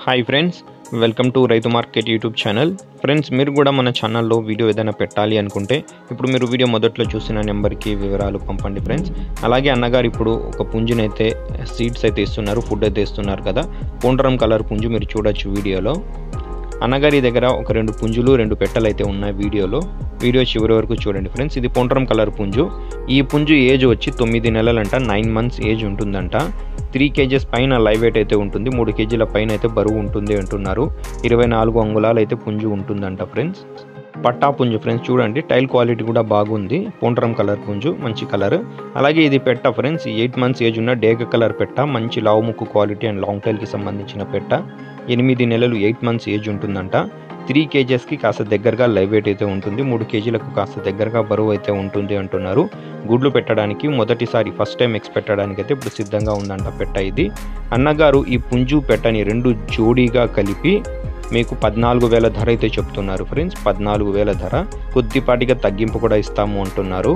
Hi friends, welcome to రైతు market YouTube channel. Friends, మీరు కూడా మన ఛానల్లో వీడియో ఏదైనా పెట్టాలి అనుకుంటే ఇప్పుడు మీరు వీడియో మొదట్లో చూసిన నెంబర్కి వివరాలు పంపండి ఫ్రెండ్స్. అలాగే అన్నగారు ఇప్పుడు ఒక పుంజునైతే సీడ్స్ అయితే ఇస్తున్నారు, ఫుడ్ అయితే ఇస్తున్నారు కదా. పొండరం కలర్ పుంజు మీరు చూడొచ్చు వీడియోలో. అన్నగారి దగ్గర ఒక 2 పుంజులు 2 పెట్టలు అయితే ఉన్నాయి వీడియో చివరి వరకు చూడండి ఫ్రెండ్స్. ఇది పొండరం కలర్ పుంజు. ఈ పుంజు ఏజ్ వచ్చి 9 నెలలంట, 9 మంత్స్ ఏజ్ ఉంటుందంట. 3 kgs పైన లైవ్ వెయిట్ అయితే ఉంటుంది, 3 kgల పైన అయితే బరువు ఉంటుంది అంటున్నారు. 24 అంగుళాలు అయితే పుంజు ఉంటుందంట ఫ్రెండ్స్. పట్టా పుంజు ఫ్రెండ్స్, చూడండి టైల్ క్వాలిటీ కూడా బాగుంది. పొండరం కలర్ పుంజు, మంచి కలర్. అలాగే ఇది పెట్ట ఫ్రెండ్స్, 8 మంత్స్ ఏజ్ ఉన్న డేగ కలర్ పెట్ట, మంచి లావు ముక్కు క్వాలిటీ అండ్ లాంగ్ టైల్కి సంబంధించిన పెట్ట. 8 నెలలు 8 మంత్స్ ఏజ్ ఉంటుందంట. 3 kgsకి కాస్త దగ్గరగా లైవ్ వెయిట్ అయితే ఉంటుంది, 3 kgలకు కాస్త దగ్గరగా బరువు అయితే ఉంటుంది అంటున్నారు. గుడ్లు పెట్టడానికి మొదటిసారి ఫస్ట్ టైం ఎక్స్ పెట్టడానికి అయితే ఇప్పుడు సిద్ధంగా ఉందంట పెట్ట ఇది. అన్నగారు ఈ పుంజు పెట్టని 2 జోడీగా కలిపి మీకు 14,000 ధర అయితే చెప్తున్నారు ఫ్రెండ్స్. 14,000 ధర, కొద్దిపాటిగా తగ్గింపు కూడా ఇస్తాము అంటున్నారు.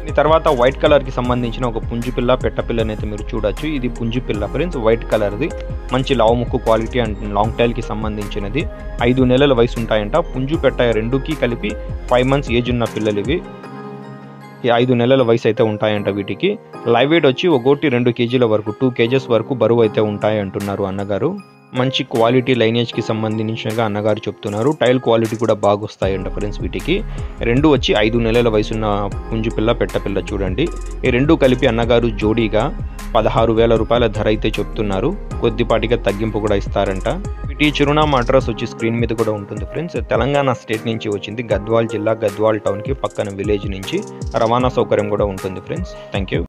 ఈ తర్వాత వైట్ కలర్కి సంబంధించిన ఒక పుంజు పిల్ల పెట్ట పిల్లని అయితే మీరు చూడొచ్చు. ఇది పుంజు పిల్ల ఫ్రెండ్స్, వైట్ కలర్ది, మంచి లావు ముక్కు క్వాలిటీ అండ్ లాంగ్ టైల్కి సంబంధించినది. 5 నెలల వయసు ఉంటాయంట. పుంజు పెట్ట 2కి కలిపి 5 మంత్స్ ఏజ్ ఉన్న పిల్లలు ఇవి. 5 నెలల వయసు అయితే ఉంటాయంట వీటికి. లైవ్ వెయిట్ వచ్చి 1-2 kgల వరకు, 2 kgs వరకు బరువు అయితే ఉంటాయి అంటున్నారు అన్నగారు. మంచి క్వాలిటీ లైనేజ్కి సంబంధించినగా అన్నగారు చెప్తున్నారు. టైల్ క్వాలిటీ కూడా బాగా వస్తాయంట ఫ్రెండ్స్ వీటికి. 2 వచ్చి 5 నెలల వయసున్న పుంజు పిల్ల పెట్ట పిల్ల చూడండి. ఈ 2 కలిపి అన్నగారు జోడీగా 16,000 రూపాయల ధర అయితే చెప్తున్నారు. కొద్దిపాటిగా తగ్గింపు కూడా ఇస్తారంట. వీటి చిరునామా అడ్రస్ వచ్చి స్క్రీన్ మీద కూడా ఉంటుంది ఫ్రెండ్స్. తెలంగాణ స్టేట్ నుంచి వచ్చింది, గద్వాల్ జిల్లా, గద్వాల్ టౌన్కి పక్కన విలేజ్ నుంచి. రవాణా సౌకర్యం కూడా ఉంటుంది ఫ్రెండ్స్. Thank you.